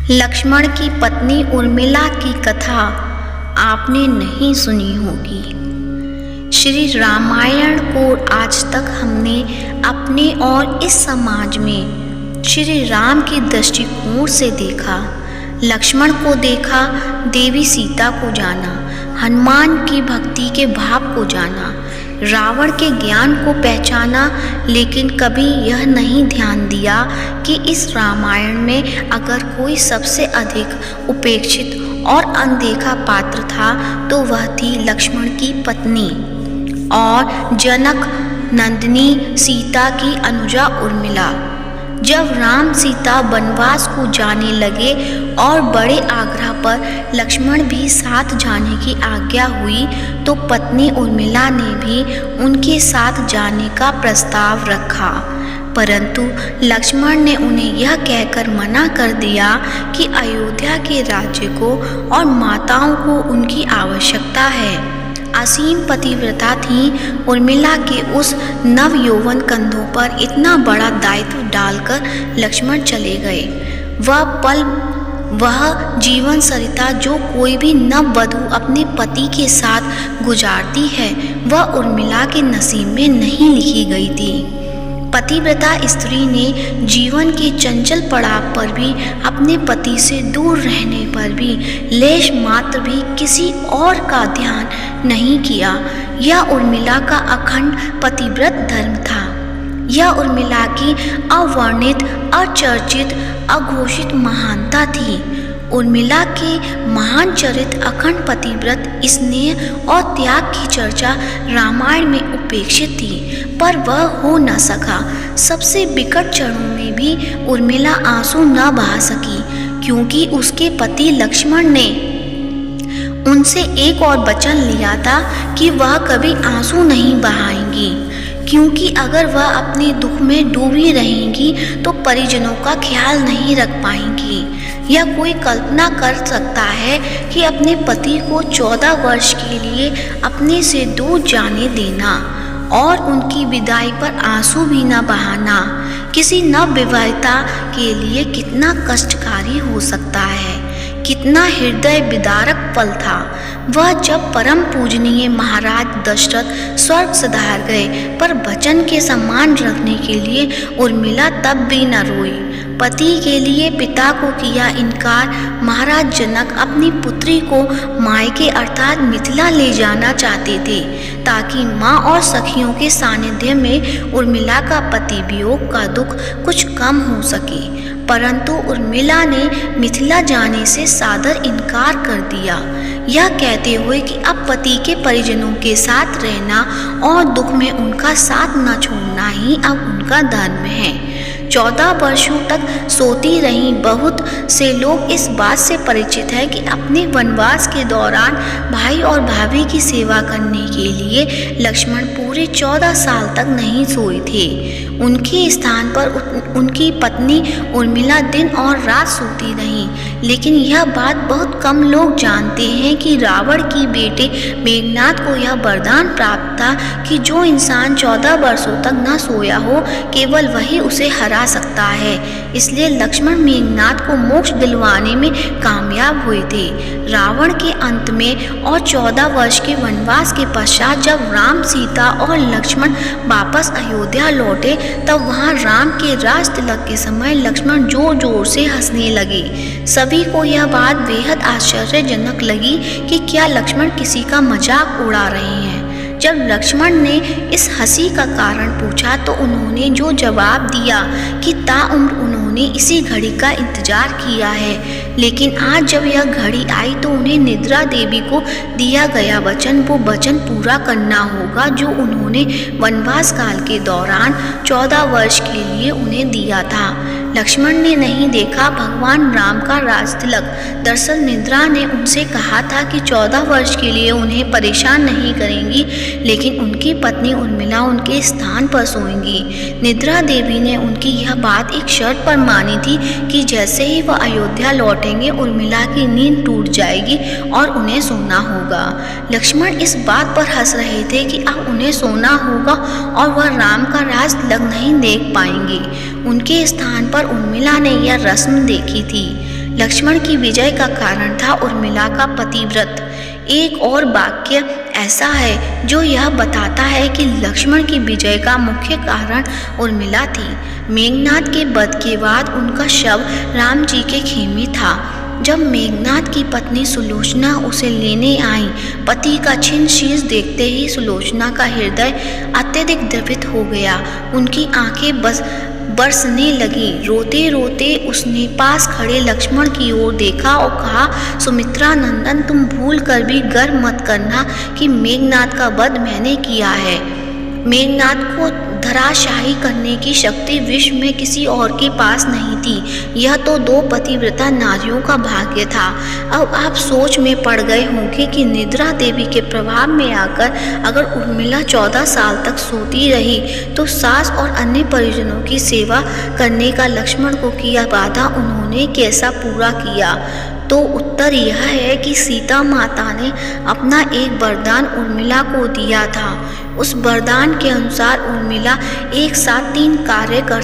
लक्ष्मण की पत्नी उर्मिला की कथा आपने नहीं सुनी होगी। श्री रामायण को आज तक हमने अपने और इस समाज में श्री राम के दृष्टिकोण से देखा। लक्ष्मण को देखा, देवी सीता को जाना, हनुमान की भक्ति के भाव को जाना, रावण के ज्ञान को पहचाना, लेकिन कभी यह नहीं ध्यान दिया कि इस रामायण में अगर कोई सबसे अधिक उपेक्षित और अनदेखा पात्र था तो वह थी लक्ष्मण की पत्नी और जनक नंदिनी सीता की अनुजा उर्मिला। जब राम सीता वनवास को जाने लगे और बड़े आग्रह पर लक्ष्मण भी साथ जाने की आज्ञा हुई तो पत्नी उर्मिला ने भी उनके साथ जाने का प्रस्ताव रखा, परंतु लक्ष्मण ने उन्हें यह कहकर मना कर दिया कि अयोध्या के राज्य को और माताओं को उनकी आवश्यकता है। असीम पतिव्रता थी उर्मिला के उस नव यौवन कंधों पर इतना बड़ा दायित्व डालकर लक्ष्मण चले गए। वह जीवन सरिता जो कोई भी नववधू अपने पति के साथ गुजारती है वह उर्मिला के नसीब में नहीं लिखी गई थी। पतिव्रता स्त्री ने जीवन के चंचल पड़ाव पर भी अपने पति से दूर रहने पर भी लेश मात्र भी किसी और का ध्यान नहीं किया। यह उर्मिला का अखंड पतिव्रत धर्म था। यह उर्मिला की अवर्णित, अचर्चित, अघोषित महानता थी। उर्मिला के महान चरित्र, अखंड पतिव्रत, स्नेह और त्याग की चर्चा रामायण में उपेक्षित थी, पर वह हो न सका। सबसे विकट क्षणों में भी उर्मिला आंसू न बहा सकी, क्योंकि उसके पति लक्ष्मण ने उनसे एक और वचन लिया था कि वह कभी आंसू नहीं बहाएंगी, क्योंकि अगर वह अपने दुख में डूबी रहेंगी तो परिजनों का ख्याल नहीं रख पाएंगी। यह कोई कल्पना कर सकता है कि अपने पति को 14 वर्ष के लिए अपने से दूर जाने देना और उनकी विदाई पर आंसू भी न बहाना किसी नवविवाहिता के लिए कितना कष्टकारी हो सकता है, कितना हृदय विदारक पल था। वह जब परम पूजनीय महाराज दशरथ स्वर्ग सिधार गए, पर वचन के सम्मान रखने के लिए उर्मिला तब भी न रोई। पति के लिए पिता को किया इनकार महाराज जनक अपनी पुत्री को मायके अर्थात मिथिला ले जाना चाहते थे, ताकि माँ और सखियों के सानिध्य में उर्मिला का पति वियोग का दुख कुछ कम हो सके। परंतु उर्मिला ने मिथिला जाने से सादर इनकार कर दिया, यह कहते हुए कि अब पति के परिजनों के साथ रहना और दुख में उनका साथ न छोड़ना ही अब उनका धर्म है। 14 वर्षों तक सोती रही बहुत से लोग इस बात से परिचित है कि अपने वनवास के दौरान भाई और भाभी की सेवा करने के लिए लक्ष्मण पूरे 14 साल तक नहीं सोए थे। उनके स्थान पर उनकी पत्नी उर्मिला दिन और रात सोती रही। लेकिन यह बात बहुत कम लोग जानते हैं कि रावण की बेटे मेघनाद को यह वरदान प्राप्त था कि जो इंसान 14 वर्षों तक न सोया हो केवल वही उसे हरा सकता है। इसलिए लक्ष्मण मेघनाद को मोक्ष दिलवाने में कामयाब हुए थे। रावण के अंत में और 14 वर्ष के वनवास के पश्चात जब राम, सीता और लक्ष्मण वापस अयोध्या लौटे तब वहां राम के राज तिलक के समय लक्ष्मण जोर जोर से हंसने लगे। सभी को यह बात बेहद आश्चर्यजनक लगी कि क्या लक्ष्मण किसी का मजाक उड़ा रहे हैं। जब लक्ष्मण ने इस हंसी का कारण पूछा तो उन्होंने जो जवाब दिया कि ताउम्र उन्होंने इसी घड़ी का इंतजार किया है, लेकिन आज जब यह घड़ी आई तो उन्हें निद्रा देवी को दिया गया वचन, वो वचन पूरा करना होगा जो उन्होंने वनवास काल के दौरान 14 वर्ष के लिए उन्हें दिया था। लक्ष्मण ने नहीं देखा भगवान राम का राज तिलक। दरअसल निद्रा ने उनसे कहा था कि 14 वर्ष के लिए उन्हें परेशान नहीं करेंगी, लेकिन उनकी पत्नी उर्मिला उनके स्थान पर सोएंगी। निद्रा देवी ने उनकी यह बात एक शर्त पर मानी थी कि जैसे ही वह अयोध्या लौटेंगे उर्मिला की नींद टूट जाएगी और उन्हें सोना होगा। लक्ष्मण इस बात पर हंस रहे थे कि अब उन्हें सोना होगा और वह राम का राज तिलक नहीं देख पाएंगे। उनके स्थान पर उर्मिला ने यह रस्म देखी थी। लक्ष्मण की विजय का कारण था उर्मिला का पतिव्रत। एक और वाक्य ऐसा है जो यह बताता है कि लक्ष्मण की विजय का मुख्य कारण उर्मिला थी। मेघनाद के वध के बाद उनका शव राम जी के खेमे था। जब मेघनाद की पत्नी सुलोचना उसे लेने आई, पति का छिन्न शीश देखते ही सुलोचना का हृदय अत्यधिक द्रवित हो गया। उनकी आंखें बरसने लगी। रोते रोते उसने पास खड़े लक्ष्मण की ओर देखा और कहा, सुमित्रा नंदन, तुम भूल कर भी गर्व मत करना कि मेघनाद का वध मैंने किया है। मेघनाद को धराशायी करने की शक्ति विश्व में किसी और के पास नहीं थी। यह तो दो पतिव्रता नारियों का भाग्य था। अब आप सोच में पड़ गए होंगे कि निद्रा देवी के प्रभाव में आकर अगर उर्मिला 14 साल तक सोती रही तो सास और अन्य परिजनों की सेवा करने का लक्ष्मण को किया वादा उन्होंने कैसा पूरा किया। तो उत्तर यह है कि सीता माता ने अपना एक वरदान उर्मिला को दिया था। उस वरदान के अनुसार उर्मिला एक साथ 3 कार्य कर